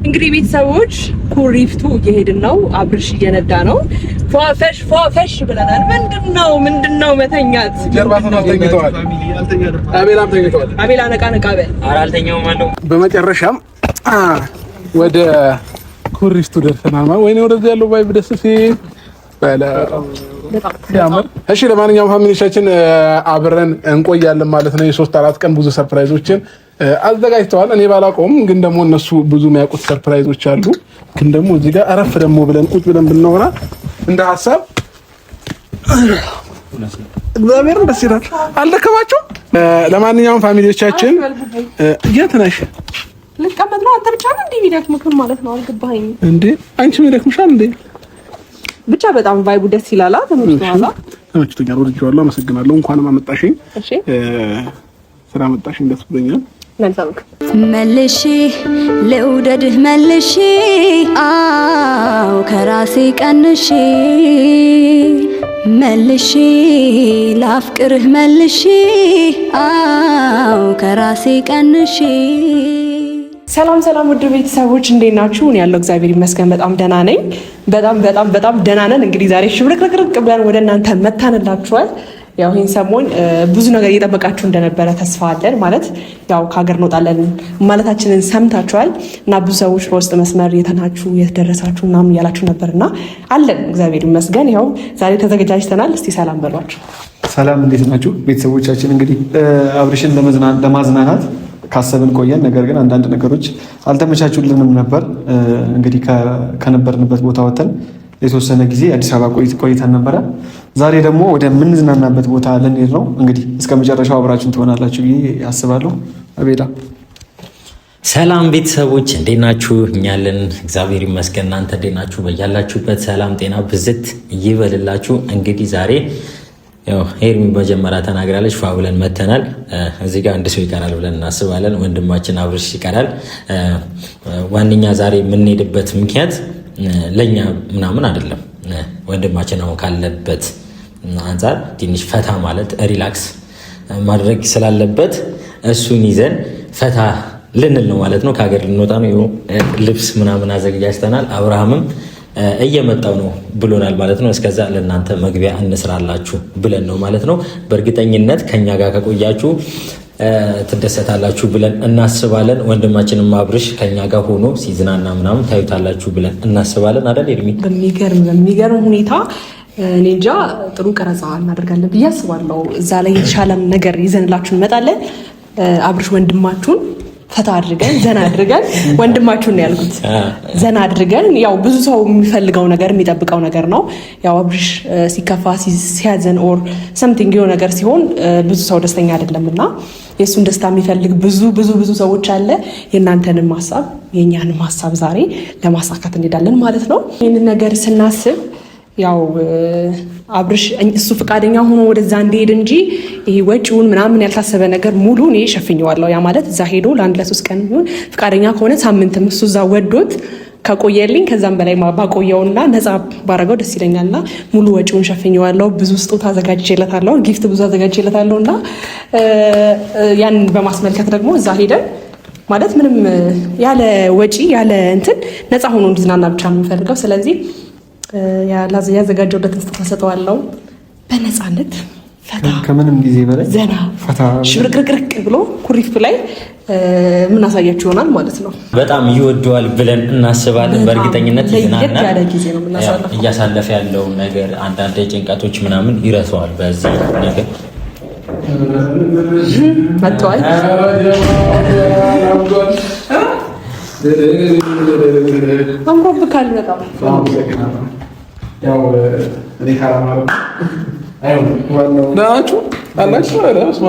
እንግዲህ ቤተሰቦች ኩሪፍቱ እየሄድን ነው። አብርሽ እየነዳ ነው። ፏፈሽ ብለናል። ምንድነው መተኛት? ጀርባውን ተኝተዋል። አቤላም ተኝተዋል። አቤላ ነቃ በል። ኧረ አልተኛውም አለው። በመጨረሻም ወደ ኩሪፍቱ ደርሰናል። ወይኔ ወደዚህ ያለው ቫይብ ደስ ሲል ያምር። እሺ ለማንኛውም ፋሚሊዎቻችን አብረን እንቆያለን ማለት ነው። የ3-4 ቀን ብዙ ሰርፕራይዞችን አዘጋጅተዋል። እኔ ባላቆም ግን ደግሞ እነሱ ብዙ የሚያውቁት ሰርፕራይዞች አሉ። ግን ደግሞ እዚህ ጋር አረፍ ደግሞ ብለን ቁጭ ብለን ብናወራ እንደ ሐሳብ እግዚአብሔርን ደስ ይላል። አልደከማችሁ? ለማንኛውም ፋሚሊዎቻችን የት ነሽ? ልቀመጥ ነው። አንተ ብቻ ነው እንዴ የሚደክምህ ማለት ነው? አልገባኝም እንዴ? አንቺም ይደክምሻል እንዴ? ብቻ በጣም ቫይቡ ደስ ይላል። ተመችቶኛል። ወድጄዋለሁ። አመሰግናለሁ። እንኳንም አመጣሽኝ። እሺ ስላመጣሽኝ ደስ ብሎኛል። መልሼ ልውደድህ መልሼ አው ከራሴ ቀንሼ መልሼ ላፍቅርህ መልሼ አው ከራሴ ቀንሼ። ሰላም ውድ ቤተሰቦች እንዴት ናችሁ? እኔ ያለው እግዚአብሔር ይመስገን በጣም ደህና ነኝ። በጣም ደህና ነን። እንግዲህ ዛሬ ሽብርቅርቅ ብለን ወደ እናንተ መታንላችኋል። ያው ይሄን ሰሞን ብዙ ነገር እየጠበቃችሁ እንደነበረ ተስፋ አለን። ማለት ያው ከሀገር እንወጣለን ማለታችንን ሰምታችኋል እና ብዙ ሰዎች በውስጥ መስመር የተናችሁ የተደረሳችሁ ምናምን እያላችሁ ነበርና አለን እግዚአብሔር ይመስገን። ያው ዛሬ ተዘጋጅተናል። እስቲ ሰላም በሏቸው። ሰላም እንዴት ናችሁ ቤተሰቦቻችን? እንግዲህ አብርሽን ለማዝናናት ካሰብን ቆየን። ነገር ግን አንዳንድ ነገሮች አልተመቻቹልንም ነበር። እንግዲህ ከነበርንበት ቦታ ወጥተን የተወሰነ ጊዜ አዲስ አበባ ቆይተን ነበረ። ዛሬ ደግሞ ወደ ምንዝናናበት ቦታ ልንሄድ ነው። እንግዲህ እስከ መጨረሻው አብራችሁን ትሆናላችሁ ብዬ አስባለሁ። አቤላ ሰላም ቤተሰቦች እንዴት ናችሁ? እኛለን እግዚአብሔር ይመስገን። እናንተ እንዴት ናችሁ? በያላችሁበት ሰላም ጤና ብዝት ይበልላችሁ። እንግዲህ ዛሬ ያው ሄርሚ መጀመሪያ ተናግራለች። ፋ ብለን መተናል። እዚህ ጋር አንድ ሰው ይቀራል ብለን እናስባለን። ወንድማችን አብርሽ ይቀራል። ዋነኛ ዛሬ የምንሄድበት ምክንያት ለኛ ምናምን አይደለም። ወንድማችን አሁን ካለበት አንፃር ትንሽ ፈታ ማለት ሪላክስ ማድረግ ስላለበት እሱን ይዘን ፈታ ልንል ነው ማለት ነው። ከሀገር ልንወጣ ነው። ልብስ ምናምን አዘጋጅተናል። አብርሃምም እየመጣው ነው ብሎናል ማለት ነው። እስከዛ ለእናንተ መግቢያ እንስራላችሁ ብለን ነው ማለት ነው። በእርግጠኝነት ከኛ ጋር ከቆያችሁ ትደሰታላችሁ ብለን እናስባለን። ወንድማችንም አብርሽ ከኛ ጋር ሆኖ ሲዝናና ምናምን ታዩታላችሁ ብለን እናስባለን። አይደል ኤርሚ? በሚገርም ሁኔታ እኔ እንጃ ጥሩ ቀረጻ እናደርጋለን ብዬ አስባለሁ። እዛ ላይ የተሻለም ነገር ይዘንላችሁ እንመጣለን። አብርሽ ወንድማችሁን ፈታ አድርገን ዘና አድርገን ወንድማችሁን ነው ያልኩት፣ ዘና አድርገን ያው ብዙ ሰው የሚፈልገው ነገር የሚጠብቀው ነገር ነው። ያው አብርሽ ሲከፋ ሲያዘን ኦር ሰምቲንግ የሆነ ነገር ሲሆን ብዙ ሰው ደስተኛ አይደለምና የእሱን ደስታ የሚፈልግ ብዙ ሰዎች አለ። የእናንተንም ሀሳብ የእኛንም ሀሳብ ዛሬ ለማሳካት እንሄዳለን ማለት ነው። ይህንን ነገር ስናስብ ያው አብርሽ እሱ ፈቃደኛ ሆኖ ወደዛ እንዲሄድ እንጂ ይሄ ወጪውን ምናምን ያልታሰበ ነገር ሙሉ እኔ ሸፍኘዋለሁ። ያ ማለት እዛ ሄዶ ለ1-3 ቀን ቢሆን ፈቃደኛ ከሆነ ሳምንትም እሱ እዛ ወዶት ከቆየልኝ ከዛም በላይ ባቆየውና ነፃ ባረገው ደስ ይለኛልና ሙሉ ወጪውን ሸፍኘዋለሁ። ብዙ ስጦታ አዘጋጅቼለታለሁ፣ ጊፍት ብዙ አዘጋጅቼለታለሁና ያን በማስመልከት ደግሞ እዛ ሄደን ማለት ምንም ያለ ወጪ ያለ እንትን ነፃ ሆኖ እንዲዝናና ብቻ ነው የምፈልገው። ስለዚህ ያዘጋጀውለትን ስጦታ ሰጠዋለሁ። በነፃነት ፈታ ከምንም ጊዜ በላይ ዘና ፈታ ሽብርቅርቅ ብሎ ኩሪፍቱ ላይ ምን አሳያችሁ ይሆናል ማለት ነው። በጣም ይወደዋል ብለን እናስባለን። በእርግጠኝነት ይዝናናል። ያለ ጊዜ ነው የምናሳልፈው። እያሳለፈ ያለው ነገር አንዳንድ ጭንቀቶች ምናምን ይረሳዋል በዚህ ነገር መጥቷል። አምሮብካል በጣም ያው እኔ ካራማሩ ናችሁ አላችሁ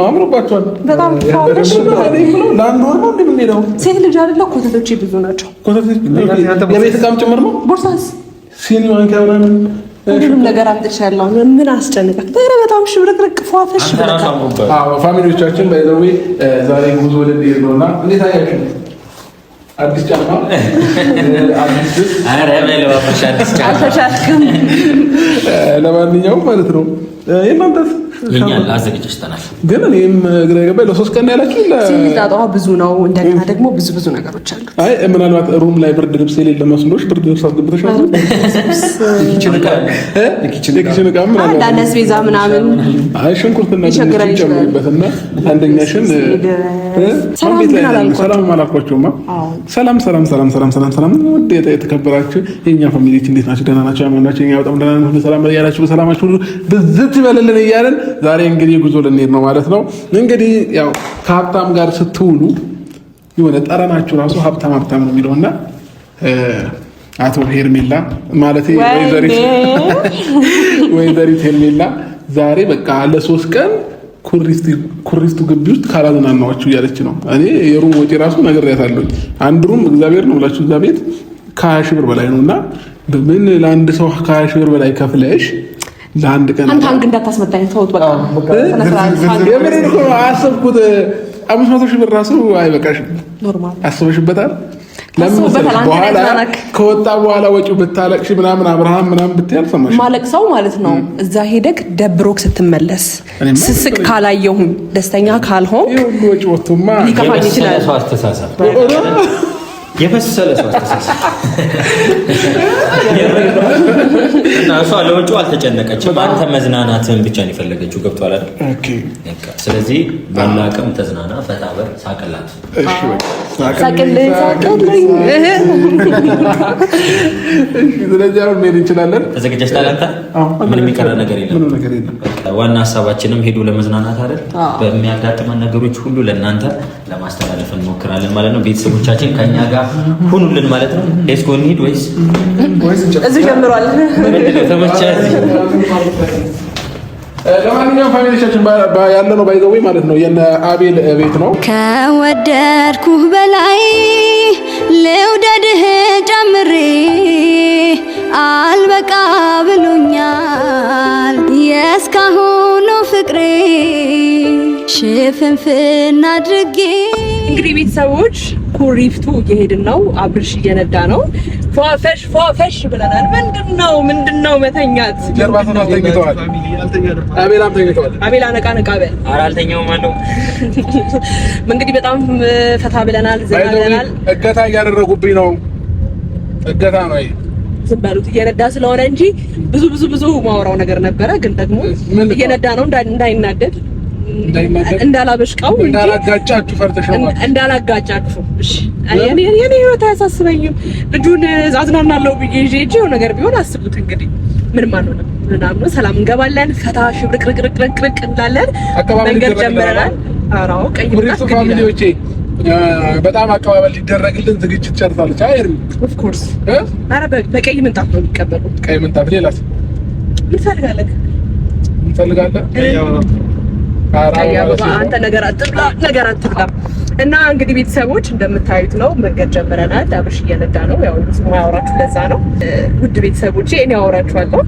አምሮባችኋል በጣም ታውቀሽ ነው። ለአንድ ወር ነው እንደምንሄደው ሴት ልጅ አይደለ? ኮተቶች ብዙ ናቸው። ኮተቶች የቤት ዕቃም ጭምር ነው። ቦርሳስ ሲኒ ማንኪያ ምናምን ሁሉም ነገር አምጥቻለሁ። ምን አስጨነቀት? በጣም ሽብርቅርቅ ፏፈሽ ብለካ። አዎ ፋሚሊዎቻችን ባይዘው ዛሬ ጉዞ ወደዚህ ነውና እንዴት አያችሁ? አዲስ ጫማ አዲስ አዲስ ጫማ ለማንኛውም ማለት ነው የእናንተስ የኛ አዘጋጅተናል። ግን እኔም ግራ ገባኝ። ለ3 ቀን ያላችሁ ሲጣጣው ብዙ ነው። እንደገና ደግሞ ብዙ ነገሮች አሉ። አይ ምናልባት ሩም ላይ ብርድ ልብስ የሌለ መስሎሽ ብርድ ልብስ አስገብተሻል? ኪችን ዕቃ ምናምን አስቤዛ ምናምን ሽንኩርትና ድንች ጨምሪበትና አንደኛሽን ሰላም አላልኳቸውማ። ሰላም ውድ የተከበራችሁ የኛ ፋሚሊዎች እንዴት ናችሁ? ደህና ናችሁ? ያመናችሁ እኛ በጣም ደህና ነን። ሰላም ያላችሁ በሰላማችሁ ሁሉ ብዝት ይበልልን እያለን ዛሬ እንግዲህ ጉዞ ልንሄድ ነው ማለት ነው። እንግዲህ ያው ከሀብታም ጋር ስትውሉ የሆነ ጠረናችሁ ራሱ ሀብታም ነው የሚለውና አቶ ሄርሜላ ማለት ወይዘሪት ሄርሜላ ዛሬ በቃ ለ3 ቀን ኩሪስቱ ግቢ ውስጥ ካላዝናናዋችሁ እያለች ነው። እኔ የሩም ወጪ ራሱ ነግሬያታለሁ። አንድ ሩም እግዚአብሔር ነው ብላችሁ እዛ ቤት ከ20 ሺህ ብር በላይ ነውና በምን ለአንድ ሰው ከ20 ሺህ ብር በላይ ከፍለሽ ለአንድ ቀን አንተ እንዳታስመጣኝ ተውት። በቃ የምሬን እኮ አሰብኩት። 500 ሺህ ብር ራሱ አይበቃሽም። ኖርማል አስበሽበታል? ለምን በኋላ ከወጣ በኋላ ወጪው ብታለቅሽ ምናምን አብርሃም ምናምን ብትያል ሰማሽ ማለቅ ሰው ማለት ነው። እዛ ሄደክ ደብሮክ ስትመለስ ስስቅ ካላየሁም ደስተኛ ካልሆን ይሁን ወጪ ወጥቶማ ሊከፋኝ ይችላል። የፈሰለ ሰው አስተሳሰብ እና እሷ ለወጪው አልተጨነቀችም። አንተ መዝናናትን ብቻ ነው የፈለገችው። ገብቷል አይደል? ኦኬ። ስለዚህ ባላ አቅም ተዝናና፣ ፈታበር፣ ሳቅላት። እሺ በቃ ሳቅልኝ። ስለዚህ አሁን መሄድ እንችላለን። ተዘጋጅተሃል አንተ? ምንም የሚቀር ነገር የለም። ዋና ሀሳባችንም ሄዱ ለመዝናናት አይደል? በሚያጋጥመን ነገሮች ሁሉ ለእናንተ ለማስተላለፍ እንሞክራለን ማለት ነው። ቤተሰቦቻችን ከኛ ጋር ሁኑልን ማለት ነው። ሌስኮ እንሂድ ወይስ እዚህ ጀምሯል? ተመቻች? ለማንኛውም ፋሚሊዎቻችን ያለነው ባይዘው ማለት ነው የነ አቤል ቤት ነው። ከወደድኩህ በላይ ልውደድህ ጨምሬ አልበቃ ብሎኛል የእስካሁኑ ፍቅሬ ሽፍንፍን አድርጌ። እንግዲህ ቤተሰቦች ኩሪፍቱ እየሄድን ነው። አብርሽ እየነዳ ነው። ፏፈሽ ብለናል። ምንድነው መተኛት? ጀርባ ተኝተዋል። አቤላም ተኝተዋል። አቤላ ነቃ በል። ኧረ አልተኛውም አለው። እንግዲህ በጣም ፈታ ብለናል፣ ዘና ብለናል። እገታ እያደረጉብኝ ነው። እገታ ነው። ዝም በሉት። እየነዳ ስለሆነ እንጂ ብዙ ማወራው ነገር ነበረ። ግን ደግሞ እየነዳ ነው እንዳይናደድ እንዳላበሽቀው እንዳላጋጫችሁ ፈርተሽ ነው። እንዳላጋጫችሁ። እሺ የኔ ህይወት አያሳስበኝም። ልጁን አዝናናለሁ ብዬ ይዤ ነገር ቢሆን አስቡት እንግዲህ ምንም አልሆነም። ምናምን ሰላም እንገባለን፣ ፈታ ሽብርቅርቅርቅርቅ እንላለን። መንገድ ጀምረናል። አራው ቀይ ምንጣፍ ፋሚሊዎቼ በጣም አቀባበል ሊደረግልን ዝግጅት ጨርሳለች። አይር ኦፍ ኮርስ አረ በቀይ ምንጣፍ ነው የሚቀበሉት። ቀይ ምንጣፍ። ሌላስ እንፈልጋለን። አንተ ነገር አትብላ። እና እንግዲህ ቤተሰቦች እንደምታዩት ነው። መንገድ ጀምረናል። አብርሽ እየነዳ ነው። ያው ማያወራችሁ ለዛ ነው። ውድ ቤተሰቦቼ እኔ አወራችኋለሁ።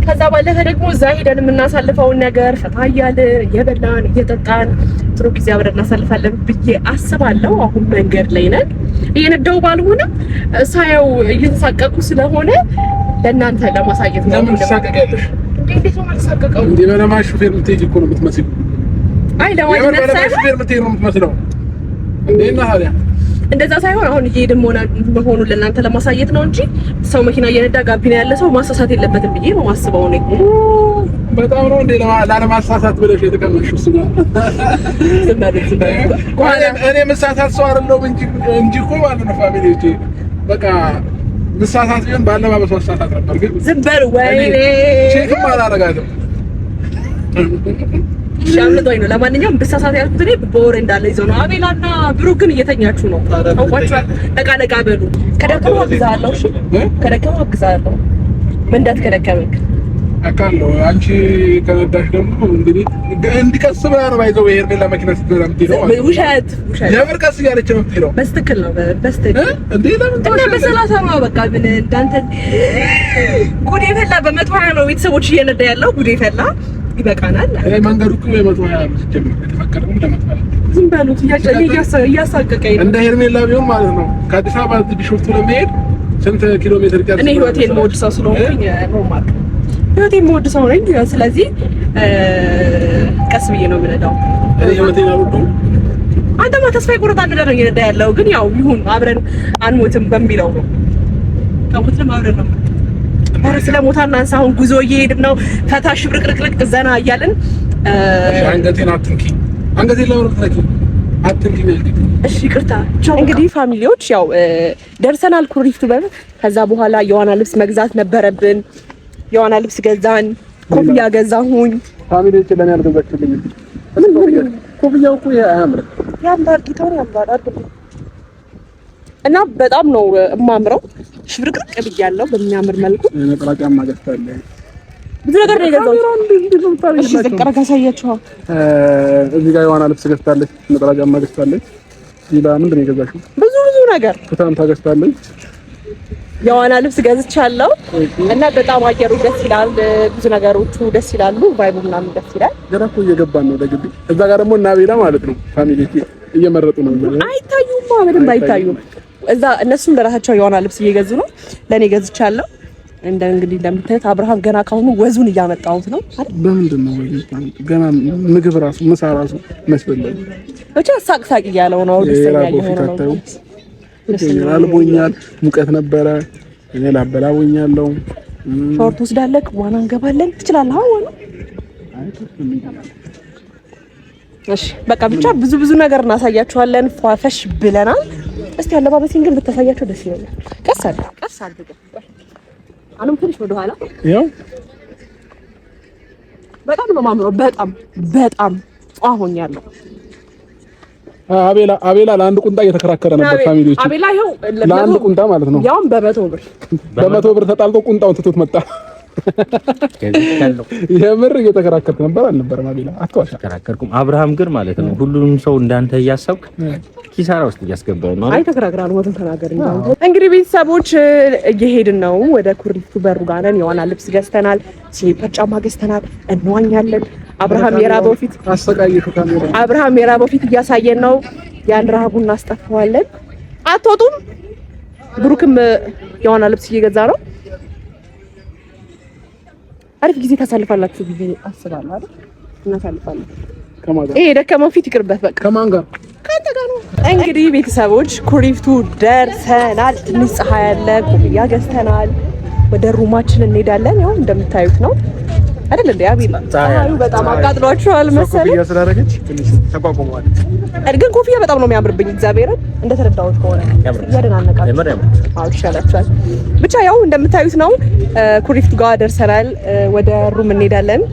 ከዛ ባለፈ ደግሞ እዛ ሄደን የምናሳልፈውን ነገር ፈታ እያልን እየበላን እየጠጣን ጥሩ ጊዜ አብረን እናሳልፋለን ብዬ አስባለሁ። አሁን መንገድ ላይ ነን። እየነዳው ባልሆነም ሳየው እየተሳቀቁ ስለሆነ ለእናንተ ለማሳየት ነው። ለምን ተሳቀቂያለሽ? እንዴት ነው የማልሳቀቀው? እንዴ በለማሽ ሹፌር የምትሄጂ እኮ ነው የምትመስለው። አይ ለማለት ሳይሆን ሹፌር የምትሄጂ ነው የምትመስለው። እንዴና ታዲያ እንደዛ ሳይሆን አሁን እየሄድን መሆኑን ለእናንተ ለማሳየት ነው እንጂ ሰው መኪና እየነዳ ጋቢና ያለ ሰው ማሳሳት የለበትም ብዬ ነው ማስበው ነው። በጣም ነው እንዴ ላለማሳሳት ብለሽ የተቀመጥሽው እሱ ጋር እኔ መሳሳት ሰው አይደለሁም እንጂ እኮ ማለት ነው ፋሚሊዎቼ በቃ መሳሳት ቢሆን ባለባበስ መሳሳት ነበር። ግን ዝም በል ወይኔ ቼክም አላደርጋለሁ። ሻምልጦኝ ነው። ለማንኛውም ብሳሳት ያልኩት እኔ በወሬ እንዳለ ይዘው ነው። አቤላና ብሩክ ግን እየተኛችሁ ነው። ታውቋቸዋል። ነቃ በሉ። ከደከመው አግዛለሁ። እሺ ከደከመው አግዛለሁ። መንዳት ከደከመክ አካለው አንቺ ከነዳሽ ደግሞ እንግዲህ እንዲቀስ ብላ ነው ባይዘው ሄርሜላ መኪና ስትገዛ የምትሄደው። ውሸት የምር ቀስ እያለች ነው የምትሄደው። በስትክክል ነው። በስትክክል እንዴ ለምን እና በሰላሳ ነው በቃ ምን እንዳንተ ጉዴ ፈላ። በ120 ነው ቤተሰቦች እየነዳ ያለው። ጉዴ ፈላ። ይበቃናል። መንገዱ እኮ በ120 ነው ሲጀምር የተፈቀደው ለመጥፋት። ዝም በሉት። እያሳቀቀኝ ነው። እንደ ሄርሜላ ቢሆን ማለት ነው ከአዲስ አበባ እዚህ ቢሾፍቱ ለመሄድ ስንት ኪሎ ሜትር ይቀርስ? እኔ ህይወቴን የምወድ ሰው ስለሆንኩኝ ኖርማል ህይወቴን የምወድ ሰው ነኝ። ስለዚህ ቀስ ብዬ ነው የምነዳው። አንተማ ተስፋ ይቆርጣል ብለህ ነው እየነዳ ያለው። ግን ያው ይሁን አብረን አንሞትም በሚለው ነው። ከሞትንም አብረን ነው። ኧረ ስለ ሞት አናንሳ። አሁን ጉዞ እየሄድን ነው። ፈታ ሽብርቅርቅርቅ ዘና እያልን አንገቴን አትንኪ። አንገቴን ለወርቅ አትንኪ። እሺ ይቅርታ። እንግዲህ ፋሚሊዎች ያው ደርሰናል ኩሪፍቱ በር። ከዛ በኋላ የዋና ልብስ መግዛት ነበረብን። የዋና ልብስ ገዛን። ኮፍያ ገዛሁኝ። ፋሚሊዎች ለኔ አልገዛችሁልኝም። ኮፍያው እኮ ያምራል። ያምራል። ጌታውን ያምራል እና በጣም ነው የማምረው። ሽብርቅርቅ ብያለሁ በሚያምር መልኩ። ነጠላ ጫማ ገዝታለሁ። ብዙ ነገር ነው የገዛሁት። እሺ ዘቀራ ካሳያችሁ። እዚህ ጋር የዋና ልብስ ገዝታለች፣ ነጠላ ጫማ ገዝታለች። ሌላ ምንድን ነው የገዛሽው? ብዙ ነገር ኩታም ታገዝታለች። የዋና ልብስ ገዝቻለሁ እና በጣም አየሩ ደስ ይላል። ብዙ ነገሮቹ ደስ ይላሉ። ቫይቡ ምናምን ደስ ይላል። ገና እኮ እየገባን ነው ደግቢ። እዛ ጋር ደግሞ እና ቤላ ማለት ነው ፋሚሊ እየመረጡ ነው። አይታዩም፣ በደንብ አይታዩም። እዛ እነሱም ለራሳቸው የዋና ልብስ እየገዙ ነው። ለኔ ገዝቻለሁ። እንግዲህ እንደምታዩት አብርሃም ገና ካሁኑ ወዙን እያመጣሁት ነው አይደል? በምንድን ነው ገና ምግብ ራሱ ምሳ ራሱ መስበላል። ብቻ ሳቅ እያለው ነው። ደስተኛ እየሆነ ነው። አልቦኛል፣ ሙቀት ነበረ። እኔ ላበላቦኛለሁ። ሾርት ወስዳለክ ዋና እንገባለን። ትችላለህ? ዋና እሺ፣ በቃ ብቻ ብዙ ነገር እናሳያችኋለን። ፏፈሽ ብለናል። እስቲ አለባበሴን ግን ብታሳያቸው ደስ ይለኛል። ቀስ አድርገህ አሁንም ትንሽ ወደ ኋላ። ያው በጣም ነው የማምረው። በጣም ቋሆኛለሁ። አቤላ ለአንድ ቁንጣ እየተከራከረ ነበር። ፋሚሊዎች አቤላ ይኸው ለአንድ ቁንጣ ማለት ነው። ያውም በ100 ብር ተጣልቶ ቁንጣውን ትቶት መጣ። የምር እየተከራከርክ ነበር አልነበረም? አቤላ አትዋሻ። ተከራከርኩም። አብርሃም ግን ማለት ነው ሁሉንም ሰው እንዳንተ እያሰብክ ኪሳራ ውስጥ እያስገባው ነው። አይ ተከራክራል። ወጥን ተናገር እንዴ። እንግዲህ ቤተሰቦች እየሄድን ነው ወደ ኩሪፍቱ በሩ ጋር ነን። የዋና ልብስ ገዝተናል፣ ስሊፐር ጫማ ገዝተናል፣ እንዋኛለን። አብርሃም የራበው ፊት አሰቃየሽ ካሜራ። አብርሃም የራበው ፊት እያሳየን ነው። ያን ረሃቡን እናስጠፋዋለን። አትወጡም? ብሩክም የዋና ልብስ እየገዛ ነው። አሪፍ ጊዜ ታሳልፋላችሁ ብዬ አስባለሁ አይደል? እናሳልፋለን። ከማን ጋር? ይሄ ደከመው ፊት ይቅርበት በቃ። ከማን ጋር? ከአንተ ጋር ነው። እንግዲህ ቤተሰቦች ኩሪፍቱ ደርሰናል። ትንሽ ፀሐይ አለ። ኮፍያ ገዝተናል። ወደ ሩማችን እንሄዳለን። ያው እንደምታዩት ነው አይደል እንዴ? አቤላ ፀሐዩ በጣም አቃጥሏችኋል መሰለኝ። ኮፍያ ስላደረገች ትንሽ ተቋቁሟል። ግን ኮፍያ በጣም ነው የሚያምርብኝ። እግዚአብሔርን እንደተረዳሁት ከሆነ ያደናነቃችሁ። አዎ ይሻላችኋል። ብቻ ያው እንደምታዩት ነው። ኩሪፍቱ ጋር ደርሰናል። ወደ ሩም እንሄዳለን።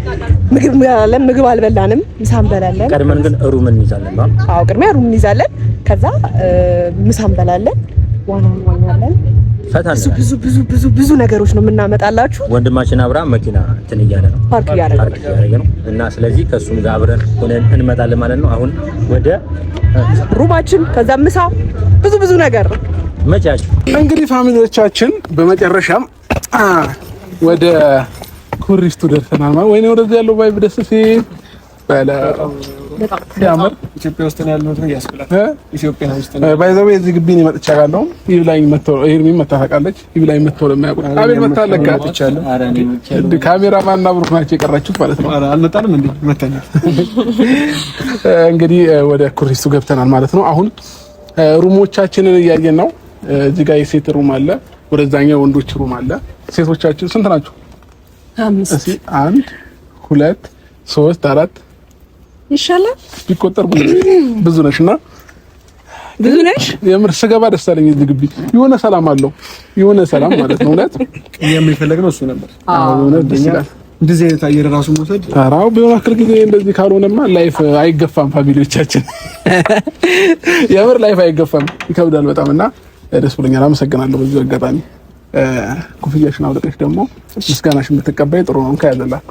ምግብ አልበላንም፣ ምሳ እንበላለን። ቀድመን ግን ሩም እንይዛለን ነው? አዎ ቅድሚያ ሩም እንይዛለን። ከዛ ምሳ እንበላለን፣ ዋና እንዋኛለን። ብዙ ነገሮች ነው የምናመጣላችሁ። ወንድማችን አብርሃም መኪና እንትን እያለ ነው፣ ፓርክ እያደረገ ነው እና ስለዚህ ከሱም ጋር አብረን ሆነን እንመጣለን ማለት ነው። አሁን ወደ ሩማችን፣ ከዛ ምሳ፣ ብዙ ነገር መቻች። እንግዲህ ፋሚሊዎቻችን በመጨረሻም ወደ ኩሪፍቱ ደርሰናል ማለት ወይኔ፣ ወደዚህ ያለው ቫይብ ደስ ሲል በጣም ሲያምር። ኢትዮጵያ ውስጥ ነው ያለው ነው ያስብላል። ኢትዮጵያ ውስጥ ነው ባይዘው እዚህ ግቢ ነው መጥቻለሁ። ይብላኝ መጥቶ ኤርሚ መታፈቃለች። ይብላኝ መጥቶ ለማያውቁት አቤል መታለካ ተቻለ። ካሜራማን እና ብሩክ ናቸው የቀራችሁት ማለት ነው። አልመጣንም እንዴ? መተናል። እንግዲህ ወደ ኩሪፍቱ ገብተናል ማለት ነው። አሁን ሩሞቻችንን እያየን ነው። እዚህ ጋር የሴት ሩም አለ፣ ወደዛኛው የወንዶች ሩም አለ። ሴቶቻችን ስንት ናችሁ? 5 1 2 3 4 ይሻላል ቢቆጠር ብዙ ነሽና ብዙ ነሽ። የምር ስገባ ደስ አለኝ። እዚህ ግቢ የሆነ ሰላም አለው፣ የሆነ ሰላም ማለት ነው። እውነት የሚፈልገው እሱ ነበር። አዎ እውነት ደስ ይላል። እንደዚህ አይነት አየር ራሱ መውሰድ አራው ቢሆን አክል ጊዜ እንደዚህ ካልሆነማ ላይፍ አይገፋም። ፋሚሊዎቻችን የምር ላይፍ አይገፋም፣ ይከብዳል በጣም እና ደስ ብሎኛል። አመሰግናለሁ። በዚህ አጋጣሚ ኮፍያሽን አውልቀሽ ደግሞ ምስጋናሽን ብትቀበይ ጥሩ ነው። ከያዘላት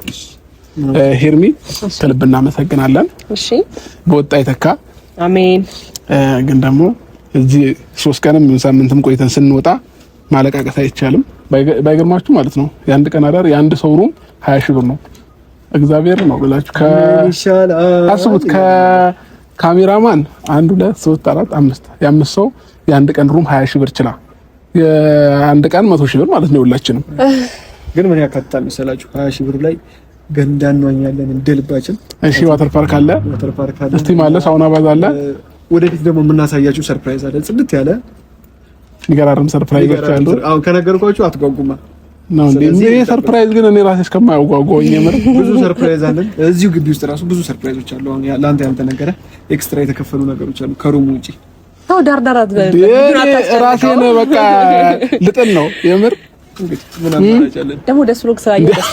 ሄርሚ ከልብ እናመሰግናለን። እሺ በወጣ ይተካ አሜን። ግን ደግሞ እዚህ 3 ቀንም ሳምንትም ቆይተን ስንወጣ ማለቃቀስ አይቻልም። ባይገርማችሁ ማለት ነው የአንድ ቀን አዳር የአንድ ሰው ሩም 20 ሺህ ብር ነው። እግዚአብሔር ነው ብላችሁ አስቡት። ከካሜራማን 1 2 3 4 5 የአምስት ሰው የአንድ ቀን ሩም 20 ሺህ ብር ችላ የአንድ ቀን 100 ሺህ ብር ማለት ነው። ሁላችንም ግን ምን ያካትታል መሰላችሁ? 20 ሺህ ብር ላይ ገንዳ እንዋኛለን እንደልባችን። እሺ ዋተር ፓርክ አለ፣ እስቲ ማለት ሳውና ባዝ አለ። ወደፊት ደግሞ የምናሳያችሁ ሰርፕራይዝ አለ፣ ጽድት ያለ ይገራርም ሰርፕራይዞች አሉ። አሁን ከነገርኳችሁ አትጓጉማ ነው እንዴ? ይሄ ሰርፕራይዝ ግን እኔ ራሴ እስከማያጓጓኝ የምር ብዙ ሰርፕራይዝ አለን እዚሁ ግቢ ውስጥ ራሱ ብዙ ሰርፕራይዞች አሉ። አሁን ለአንተ ያልተነገረ ኤክስትራ የተከፈሉ ነገሮች አሉ ከሩም ውጪ። ታው ዳርዳራት ራሴን በቃ ልጥል ነው የምር። እንግዲህ ምን አማራጭ ደግሞ ደስ ብሎክ ስራ ደስ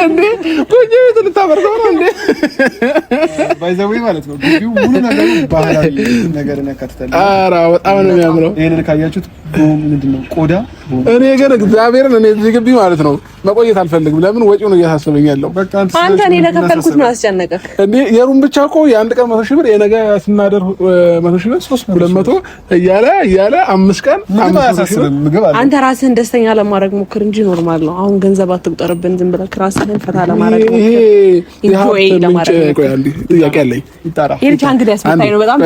እንዴ ቆንጆ ቤት ልታበርደው ነው እንዴ? ባይዘዌ ማለት ነው ግቢው ሙሉ ነገሩ ባህላዊ ነገር ያካትታል። ኧረ በጣም ነው የሚያምረው። ይሄንን ካያችሁት ምንድነው ቆዳ። እኔ ግን እግዚአብሔርን እኔ እዚህ ግቢ ማለት ነው መቆየት አልፈልግም። ለምን ወጪው ነው እያሳሰበኝ ያለው። በቃ አንተ እኔ ለከፈልኩት ነው አስጨነቀህ እንዴ? የሩም ብቻ እኮ የአንድ ቀን 100 ሺህ ብር የነገ ስናደር 100 ሺህ ብር 200 እያለ 5 ቀን 500 ሺህ ብር። አንተ ራስህን ደስተኛ ለማድረግ ሞክር እንጂ ኖርማል ነው። አሁን ገንዘብ አትቁጠርብን። ዝም ብለህ ራስህን ፈታ ለማድረግ ሞክር። ኢንጆይ ለማድረግ ቆይ አንዴ ጥያቄ አለኝ። ይጣራ ይሄ ቻንግድ ያስመጣኝ ነው በጣም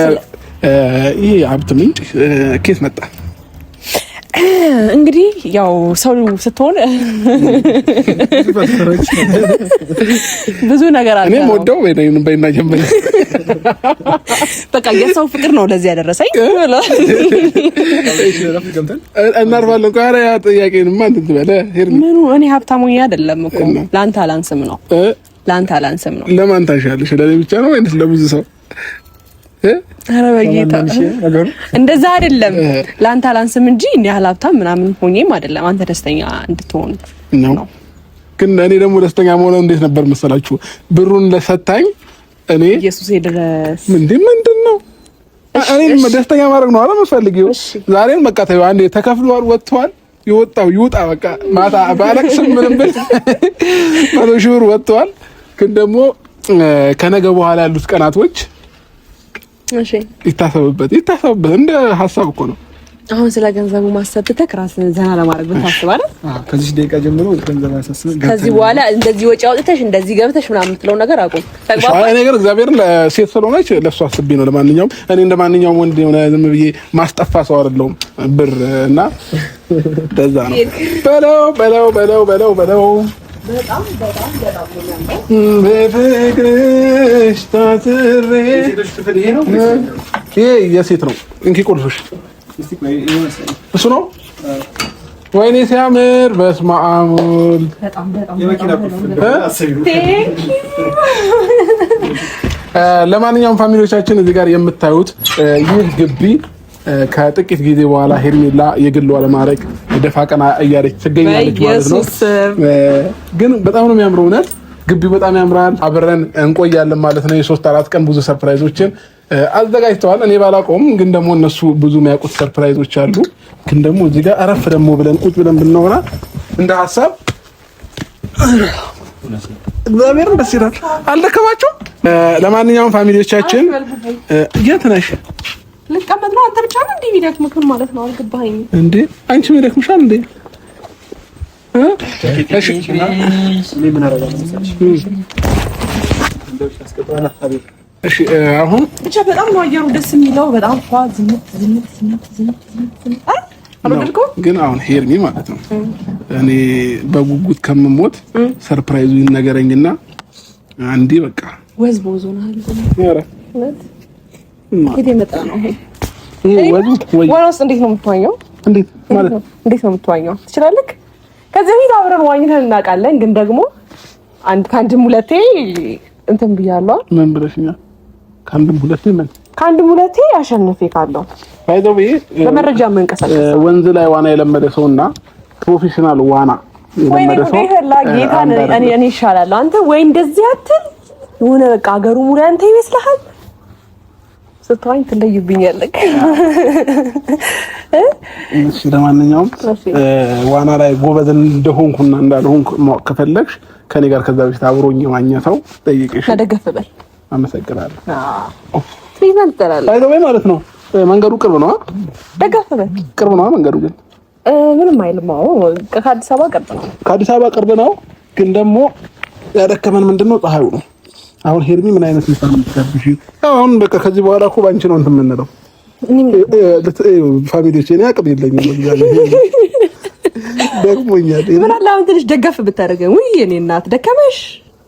ይሄ ሀብት ምንጭ ኬት መጣ? እንግዲህ ያው ሰው ስትሆን ብዙ ነገር አለ። እኔ ወደው በይና ጀምር በቃ የሰው ፍቅር ነው ለዚህ ያደረሰኝ። እናርፋለን። ቋራ ያ ጥያቄንማ እንትን ትበለ ምኑ እኔ ሀብታሙኛ አይደለም እኮ ላንተ አላንስም ነው። ላንተ አላንስም ነው። ለማን ታሻለሽ? ለኔ ብቻ ነው ወይስ ለብዙ ሰው? ኧረ በጌታ እንደዛ አይደለም። ላንተ አላንስም እንጂ እኔ ሀብታም ምናምን ሆኜም አይደለም። አንተ ደስተኛ እንድትሆን ነው። ግን እኔ ደግሞ ደስተኛ መሆን እንዴት ነበር መሰላችሁ? ብሩን ለሰጣኝ እኔ ኢየሱስ ይድረስ ምንድን ነው እኔ ደስተኛ ማድረግ ነው አይደል የምፈልገው። ዛሬን በቃ ተይው፣ አንዴ ተከፍሏል፣ ወጥቷል። ይወጣው ይውጣ በቃ ማታ ባለቅስም ምንም ብል 100 ሺህ ብር ወጥቷል። ግን ደግሞ ከነገ በኋላ ያሉት ቀናቶች እሺ ይታሰብበት እንደ ሀሳብ እኮ ነው። አሁን ስለ ገንዘቡ ማሰብ ትተህ ራስህን ዘና ለማድረግ ብታስባለህ ከዚህ ደቂቃ ጀምሮ ገንዘብ አያሳስብም። ከዚህ በኋላ እንደዚህ ወጪ አውጥተሽ እንደዚህ ገብተሽ ምናምን የምትለው ነገር አቁም። ተግባባ። እኔ ነገር እግዚአብሔርን ለሴት ስለሆነች ለሷ አስቤ ነው። ለማንኛውም እኔ እንደማንኛውም ወንድ የሆነ ዝም ብዬ ማስጠፋ ሰው አይደለሁም ብር እና ደዛ ነው በለው በጣም በፍቅርሽ ታስሬ ይሄ የሴት ነው። እንኪ ቁልፍሽ እሱ ነው። ወይኔ ሲያምር! በስመ አብ ወልድ። ለማንኛውም ፋሚሊዎቻችን እዚህ ጋር የምታዩት ይህ ግቢ ከጥቂት ጊዜ በኋላ ሄርሜላ የግሏ ለማድረግ ደፋ ቀና እያለች ትገኛለች ማለት ነው። ግን በጣም ነው የሚያምረው። እውነት ግቢው በጣም ያምራል። አብረን እንቆያለን ማለት ነው። የ3-4 ቀን ብዙ ሰርፕራይዞችን አዘጋጅተዋል። እኔ ባላቆም ግን ደግሞ እነሱ ብዙ የሚያውቁት ሰርፕራይዞች አሉ። ግን ደግሞ እዚህ ጋር አረፍ ደግሞ ብለን ቁጭ ብለን ብናወራ እንደ ሀሳብ እግዚአብሔርን ደስ ይላል። አልደከማቸው። ለማንኛውም ፋሚሊዎቻችን የት ነሽ? ልቀመጥ ነው። አንተ ብቻ ነው እንዴ የሚደክምህ ማለት ነው? አልገባኸኝም እንዴ? አንቺ የሚደክምሻል እንዴ? እሺ ምን አደረጋለሁ መሰለሽ? እሺ አሁን ብቻ በጣም ነው አየሩ ደስ የሚለው። በጣም ዝምት ግን አሁን ሄርሚ ማለት ነው እኔ በጉጉት ከምሞት ሰርፕራይዙ ይነገረኝና አንዴ በቃ ወዝ ቦዞናል። ያረ ከየት የመጣ ነው ይሄ? ወዝ እንዴት ነው የምትዋኘው? እንዴት ማለት እንዴት ነው የምትዋኘው? ትችላለህ? ከዚህ በፊት አብረን ዋኝተን እናውቃለን። ግን ደግሞ ከአንድም ሁለቴ እንትን ብያለሁ። ምን ብለሽኛል? ከአንድም ሁለቴ አሸንፌ ካለው ባይዘው በመረጃ መንቀሳቀስ ወንዝ ላይ ዋና የለመደ ሰውና ፕሮፌሽናል ዋና የለመደ ሰው ጌታን እኔ ይሻላል። አንተ ወይ እንደዚህ አትል የሆነ በቃ ሀገሩ ሙሉ አንተ ይመስልሃል። ስትዋኝ ትለይብኛለህ። እሺ ለማንኛውም ዋና ላይ ጎበዝ እንደሆንኩና እንዳልሆንኩ ከፈለግሽ ከኔ ጋር ከዛ በፊት አብሮኝ ዋኘተው ጠይቅሽ ተደገፍ በል። አመሰግናለሁ። ፕሊዝ ባይዘው ማለት ነው መንገዱ ቅርብ ነው። ደገፍ በል። ቅርብ ነው መንገዱ ግን ምንም አይልም። ከአዲስ አበባ ቅርብ ነው። ከአዲስ አበባ ቅርብ ነው። ግን ደግሞ ያደከመን ምንድነው ፀሐዩ ነው። አሁን ሄርሚ ምን አይነት ልጅ ነው የምትጋብሽ? አሁን በቃ ከዚህ በኋላ እኮ ባንቺ ነው እንትን የምንለው ፋሚሊዎች። እኔ አቅም የለኝም ደክሞኛል። ምን አለ አሁን ትንሽ ደገፍ ብታደርገኝ? ውይ የኔ እናት ደከመሽ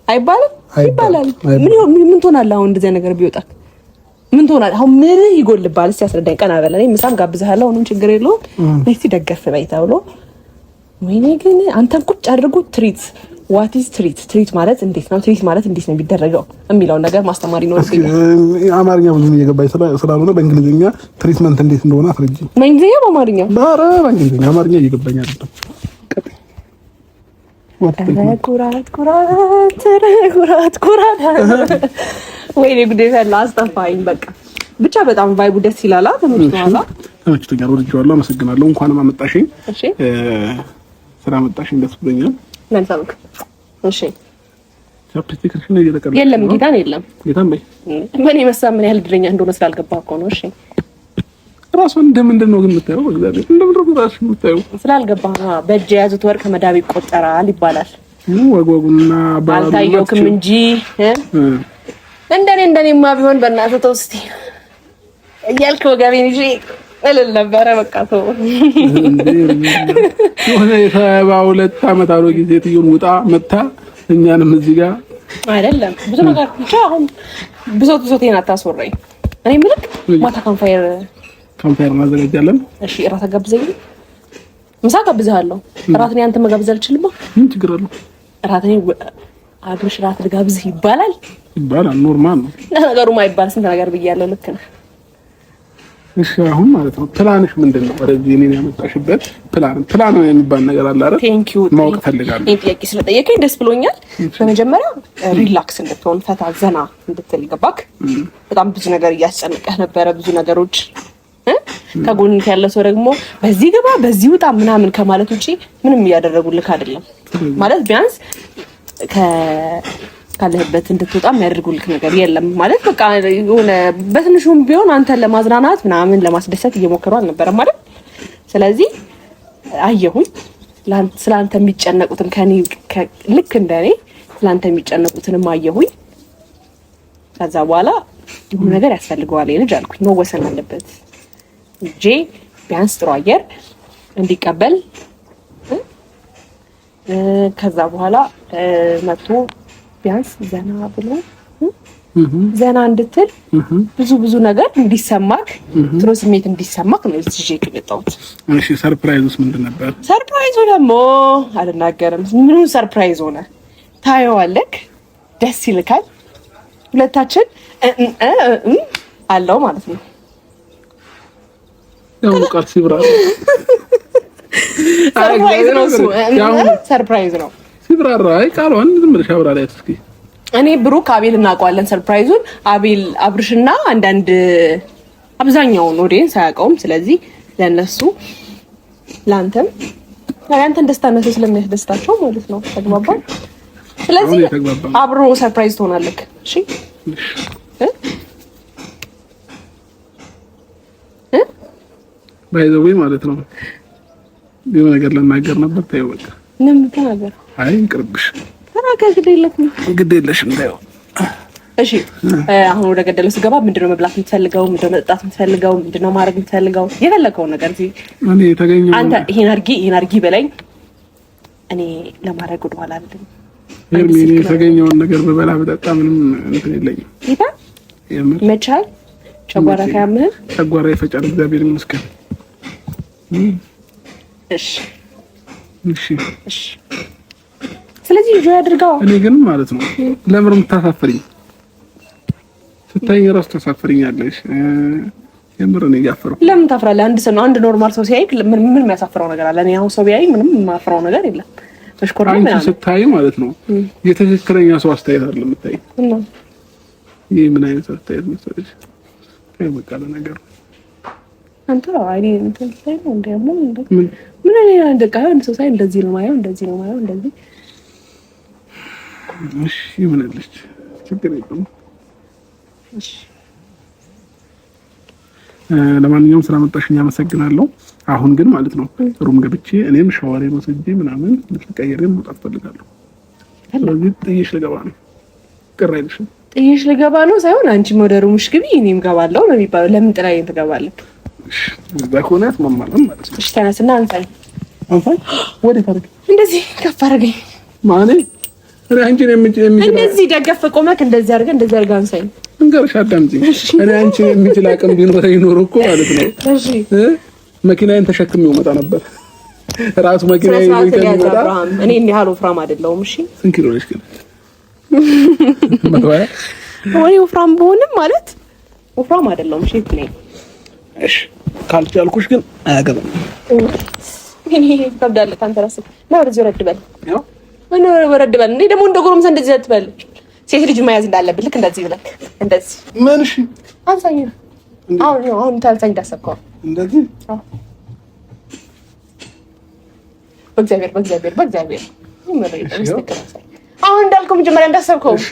አይባልም? ይባላል። ምን ትሆናለህ አሁን እንደዚህ ነገር ቢወጣ ምን ትሆናለህ አሁን? ምን ይጎልባል? እስኪ አስረዳኝ። ቀና በለ። እኔ ምሳም ጋብዝሃለሁ፣ ምንም ችግር የለውም። እስኪ ደገፍ በይ ተብሎ ወይኔ ግን አንተን ቁጭ አድርጎ ትሪት ዋት ኢዝ ትሪት ማለት እንዴት ነው? ትሪት ማለት እንዴት ነው የሚደረገው የሚለውን ነገር ማስተማር ይኖርብኛል። አማርኛ ብዙ እየገባኝ ስላልሆነ በእንግሊዝኛ ትሪትመንት እንዴት እንደሆነ አስረጂ። በእንግሊዝኛ በአማርኛ? ኧረ በእንግሊዝኛ አማርኛ እየገባኝ አይደለም። ኩራት ወይኔ ጉዴ ፈላ። አስጠፋኝ። በቃ ብቻ በጣም ቫይቡ ደስ ይላል። ተመችቶኛል፣ ወድጄዋለሁ። አመሰግናለሁ። እንኳንም አመጣሽኝ። እሺ ስራ መጣሽኝ፣ ደስ ብሎኛል። መልካም። እሺ ቻፕስቲክሽን ነው እየተቀበለ የለም ጌታን የለም ጌታን በይ ምን ይመስላል? ምን ያህል ድረኛ እንደሆነ ስላልገባህ እኮ ነው። እሺ ራሱ እንደምንድን ነው ግን የምታየው? እግዚአብሔር እንደምንድን ነው ራሱ የምታየው? ስላልገባህ ነው። በእጅ የያዙት ወርቅ ከመዳብ ይቆጠራል ይባላል። ወጓጉና አልታየውክም እንጂ እንደኔማ ቢሆን በእናትህ ተው እስኪ እያልክ ወገቤን ይዤ እልል ነበረ። በቃ ተው የሆነ 72 ዓመት አሮ ጊዜ ትዩን ውጣ መታ እኛንም እዚህ ጋር አይደለም ብዙ ነገር ብቻ አሁን ብሶቴን አታስወራኝ። እኔ ምልክ ማታ ካምፓየር እናዘጋጃለን። እሺ እራት ጋብዘኝ። ምሳ ጋብዝሃለሁ። እራት እኔ አንተ መጋብዝ አልችልም። ምን ችግር አለው? እራት እኔ አብርሽ እራት ልጋብዝህ ይባላል? ኖርማል ነው ነገሩ። ማይባል ስንት ነገር ብያለሁ። ልክ ነህ። እሺ አሁን ማለት ነው ፕላንሽ ምንድነው? ወደዚህ እኔን ያመጣሽበት ፕላን የሚባል ነገር አለ አይደል? ቴንክ ዩ ማወቅ ፈልጋለሁ። ይሄ ጥያቄ ስለጠየቀኝ ደስ ብሎኛል። በመጀመሪያ ሪላክስ እንድትሆን ፈታ ዘና እንድትል ገባክ? በጣም ብዙ ነገር እያስጨነቀህ ነበረ። ብዙ ነገሮች ከጎንህ ያለ ሰው ደግሞ በዚህ ግባ በዚህ ውጣ ምናምን ከማለት ውጪ ምንም እያደረጉልህ አይደለም። ማለት ቢያንስ ካለህበት እንድትወጣ የሚያደርጉልህ ነገር የለም ማለት በቃ የሆነ በትንሹም ቢሆን አንተን ለማዝናናት ምናምን ለማስደሰት እየሞከሩ አልነበረም ማለት። ስለዚህ አየሁኝ ስላንተ የሚጨነቁትን ከኔ ልክ እንደኔ ስላንተ የሚጨነቁትንም አየሁኝ። ከዛ በኋላ ሁሉ ነገር ያስፈልገዋል ልጅ አልኩኝ። መወሰን አለበት እንጂ ቢያንስ ጥሩ አየር እንዲቀበል ከዛ በኋላ መጥቶ ቢያንስ ዘና ብሎ ዘና እንድትል ብዙ ነገር እንዲሰማክ ጥሩ ስሜት እንዲሰማክ ነው እዚህ የመጣሁት። እሺ ሰርፕራይዙስ ምንድን ነበር? ሰርፕራይዙ ደግሞ አልናገርም። ምኑ ሰርፕራይዝ ሆነ? ታየዋለክ፣ ደስ ይልካል። ሁለታችን አለው ማለት ነው። ያው ቃል ሲብራ ሰርፕራይዝ ነው እሱ። ሰርፕራይዝ ነው ሲብራራ። አይ ቃሏን ዝም ብለሽ አብራሪያት እስኪ። እኔ ብሩክ አቤል እናውቀዋለን ሰርፕራይዙን። አቤል አብርሽና አንዳንድ አብዛኛውን ኦዲየንስ አያውቀውም። ስለዚህ ለነሱ ላንተም ያንተን ደስታ እነሱ ስለሚያስደስታቸው ማለት ነው። ተግባባን? ስለዚህ አብሮ ሰርፕራይዝ ትሆናለህ። እሺ ባይዘዌ ማለት ነው። የሆነ ነገር ለማገር ነበር። ታየው በቃ ምን ተናገር? አይ እንቅርብሽ ተናገር። ግድ የለሽም ታየው። እሺ አሁን ወደ ገደለው ስገባ ምንድነው መብላት የምትፈልገው? ምንድነው መጠጣት የምትፈልገው? ምንድነው ማድረግ የምትፈልገው? የፈለከው ነገር እዚህ እኔ ተገኘው። አንተ ይሄን አርጊ በለኝ። እኔ ለማድረግ ወደ ኋላ አይደለም። እኔ የተገኘውን ነገር በበላ በጠጣ ምንም እንትን የለኝም። ይታ መቻል ጨጓራ ካያምህ ጨጓራ ይፈጫል። እግዚአብሔር ይመስገን። እሺ ስለዚህ ጆይ አድርጋው። እኔ ግን ማለት ነው ለምን የምታሳፍሪኝ? ስታይኝ ራስ ታሳፍሪኛለሽ። የምር ነው ያፈረው። ለምን ታፍራለህ? አንድ ኖርማል ሰው ሲያይክ ምን የሚያሳፍረው ነገር አለ? እኔ አሁን ሰው ቢያይ ምንም የማፍረው ነገር የለም። መሽኮር ነው ማለት ስታይ ማለት ነው የትክክለኛ ሰው አስተያየት አይደለም የምታይ። ይሄ ምን አይነት አስተያየት መሰለሽ? በቃ ለነገሩ አንተ አይኔ እንትን ሳይ ነው እንደሞ ምን እኔ እንደቃ ሰው ሳይ እንደዚህ ነው ማየው እንደዚህ። እሺ ይመለች ችግር የለም። እሺ ለማንኛውም ስራ መጣሽኝ አመሰግናለሁ። አሁን ግን ማለት ነው ሩም ገብቼ እኔም ሻወሬን ወስጄ ምናምን ልቀየረን መውጣት ፈልጋለሁ። ስለዚህ ጥዬሽ ልገባ ነው። ቅር አይልሽም? ጥዬሽ ልገባ ነው ሳይሆን አንቺም ወደ ሩምሽ ግቢ እኔም ገባለሁ ነው የሚባለው። ለምን ጥላዬን ትገባለህ? እሺ በኮነት መማለም ማለት ነው። እሺ ተነስና አንሳኝ። አንፋይ ወዴት አድርገህ እንደዚህ ከፍ አድርገኝ ማኔ እኔ አንቺን የሚችል እንደዚህ ደገፍ ቆመክ እንደዚህ አድርገህ አንሳኝ። እንገርሽ አዳምጪኝ። እኔ አንቺን የሚችል አቅም ቢኖረኝ ኖሮ እኮ ማለት ነው እሺ መኪናዬን ተሸክሜው መጣ ነበር። ራሱ መኪናዬን ይከምጣ። እኔ ያህል ወፍራም አይደለሁም። እሺ ስንት ኪሎ ነሽ ግን? መተዋያ ወይ ወፍራም ብሆንም ማለት ወፍራም አይደለሁም። እሺ ነኝ። እሺ ካልቻልኩሽ ግን አያገባም። እኔ ተብዳለህ አንተ ራስህ ነው ወደዚህ ወረድ በል። ያው እኔ ወረድ በል። እንዴ ደግሞ እንደ ጎረምሳ እንደዚህ አትበል። ሴት ልጅ መያዝ እንዳለብህ ልክ እንደዚህ ብለህ እንደዚህ ምን? እሺ አንሳኝ። አሁን ታንሳኝ እንዳሰብከው እንደዚህ። አዎ በእግዚአብሔር አሁን እንዳልከው መጀመሪያ እንዳሰብከው። እሺ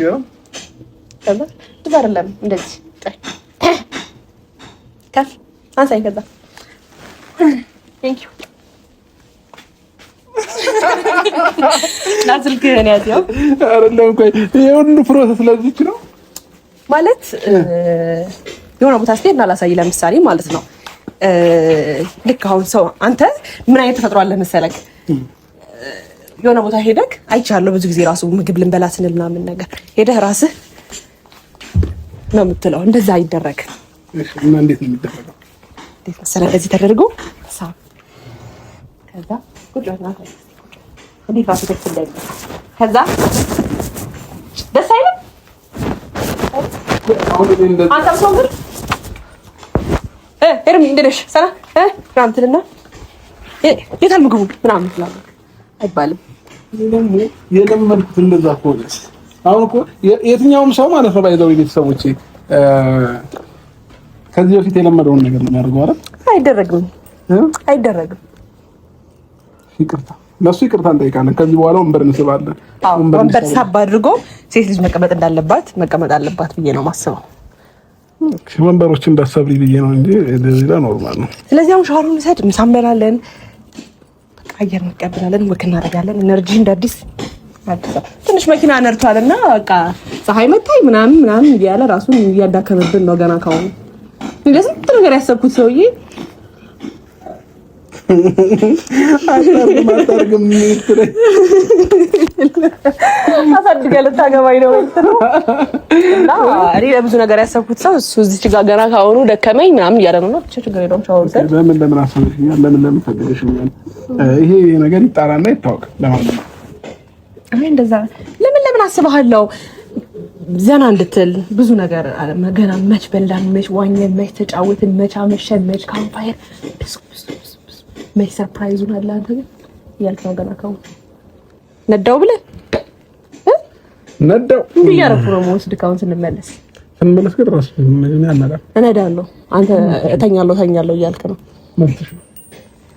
አይደለም እንደዚህ ከፍ አንሳኝ። ከዛ ቴንክ ዩ ናዝልከኝ ያዚው አይደለም። ቆይ ይሄ ሁሉ ፕሮሰስ ለዚች ነው ማለት የሆነ ቦታ ስትሄድ እናላሳይ ለምሳሌ ማለት ነው። ልክ አሁን ሰው አንተ ምን አይነት ተፈጥሮ አለ መሰለክ? የሆነ ቦታ ሄደክ አይቻለሁ ብዙ ጊዜ ራሱ ምግብ ልንበላ ስንል ምናምን ነገር ሄደህ ራስህ ነው የምትለው። እንደዛ አይደረግ። እሺ እና እንዴት ነው የሚደረገው? እንዴት መሰለህ? እንደዚህ ተደርጎ ሳብ ከዛ ቁጭ ብለና እንዴት ራስህ ደስ እንዳይል ከዛ ደስ አይልም። አንተም ሰው ግን ኤርሚ እንደነሽ ሰና ምናምን የታል ምግቡ ምናምን ትላለህ አይባልም። የለመድኩት እንደዛ ሆነስ። አሁን እኮ የትኛውም ሰው ማለት ነው ባይዘው ቤተሰቦቼ ከዚህ በፊት የለመደውን ነገር ነው የሚያደርገው አይደል? አይደረግም። ይቅርታ ለሱ ይቅርታ እንጠይቃለን። ከዚህ በኋላ ወንበር እንስባለን። ወንበር ሳብ አድርጎ ሴት ልጅ መቀመጥ አለባት ብዬ ነው ማስበው። ወንበሮችን እንዳሰብሪ ብዬ ነው እንጂ ለዚያ ኖርማል ነው። ስለዚህ አሁን ሻወሩን ሰድ ምሳምበላለን፣ በቃ አየር እንቀበላለን፣ ወክ እናደርጋለን። ኤነርጂ እንዳዲስ ትንሽ መኪና ነርቷልና በቃ ፀሐይ መታይ ምናምን እያለ ራሱን እያዳከመብን ነው ገና ካሁን። እንደዚህ ነገር ያሰብኩት ሰውዬ አታርግም ምትለኝ አሳድገህ ልታገባኝ ነው እንትነው እና እኔ ለብዙ ነገር ያሰብኩት ሰው እሱ እዚህ ጋር ገና ካሁኑ ደከመኝ ምናምን እያለ ነው። ብቻ ችግር የለውም። ሻወር ሰድ ለምን አሰብሽኛል? ለምን ፈቀደሽኛል? ይሄ ነገር ይጣራና ይታወቅ። ለማለት አይ እንደዛ ለምን አስበሃለሁ? ዘና እንድትል ብዙ ነገር ገና መች በላን፣ መች ዋኘን፣ መች ተጫወትን፣ መች አመሸን፣ መች ካምፓየር መች ሰርፕራይዙን አለ አንተ ግን ያልክ ነው ገና ካሁን ነዳው ብለህ ነዳው እያረፉ ነው ወስድ ካሁን ስንመለስ ግን ራስ ምን ያመጣል? እነዳለሁ አንተ እተኛለሁ እያልክ ነው።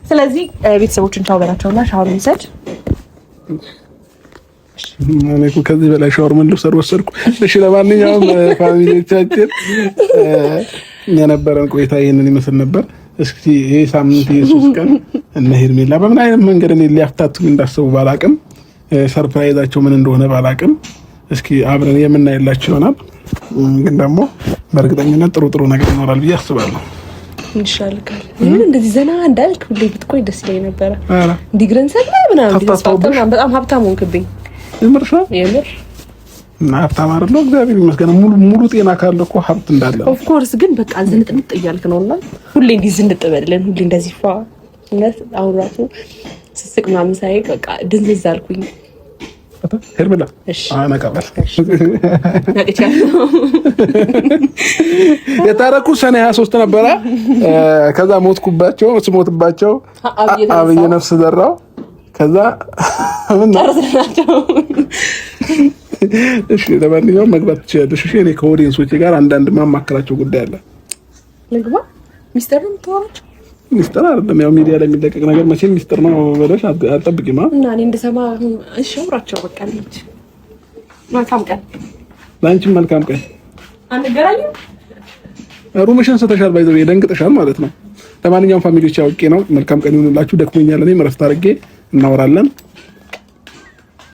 ስለዚህ ቤተሰቦችን ቻው በላቸውና ሻወር እንሰድ። እኔ እኮ ከዚህ በላይ ሻወር ምን ልውሰድ ወሰድኩ። እሺ ለማንኛውም ፋሚሊዎቻችን የነበረን ቆይታ ይሄንን ይመስል ነበር። እስኪ ይሄ ሳምንት የሶስት ቀን እነ ሄርሜላ በምን አይነት መንገድ እኔ ሊያፍታቱ እንዳሰቡ ባላቅም ሰርፕራይዛቸው ምን እንደሆነ ባላቅም እስኪ አብረን የምናይላችሁ ይሆናል። ግን ደግሞ በእርግጠኝነት ጥሩ ነገር ይኖራል ብዬ አስባለሁ። እንሻልካል ምን እንደዚህ ዘና እንዳልክ ሁሌ ብትቆይ ደስ ይለኝ ነበር። እንዲህ ግረን ሰላ ምናምን በጣም ሀብታም ሆንክብኝ። የምር እና ሀብታም አይደለሁ እግዚአብሔር ይመስገን። ሙሉ ጤና ካለ እኮ ሀብት እንዳለ ኦፍ ኮርስ። ግን በቃ ዝንጥንጥ እያልክ ነውና ሁሌ እንዲህ ዝንጥ በልልን ሁሌ እንደዚህ ፋ እነት አሁን ራሱ ስስቅ ምናምን ሳይ በቃ ድንዝዝ አልኩኝ። ሄርሜላ አናቀበል የታረኩ ሰኔ 23 ነበረ። ከዛ ሞትኩባቸው ስሞትባቸው አብይ ነፍስ ዘራው። ከዛ ምን ነው እሺ ለማንኛውም መግባት ትችላለሽ። እሺ እኔ ከኦዲየንሶቼ ጋር አንዳንድ ማማከራቸው ጉዳይ አለ። ልግባ? ሚስጥር ነው የምታወራቸው? ሚስጥር አይደለም፣ ያው ሚዲያ ላይ የሚለቀቅ ነገር መቼም ሚስጥር ነው ብለሽ አልጠብቂማ። እና እኔ እንደሰማ እሺ አውራቸው በቃ ልጅ። መልካም ቀን። ላንቺም መልካም ቀን። አንገናኝም። ሩምሽን ስተሻል ባይዘው ደንግጠሻል ማለት ነው። ለማንኛውም ፋሚሊዎች ያውቄ ነው። መልካም ቀን ይሁንላችሁ። ደክሞኛል። እኔም እረፍት አድርጌ እናወራለን።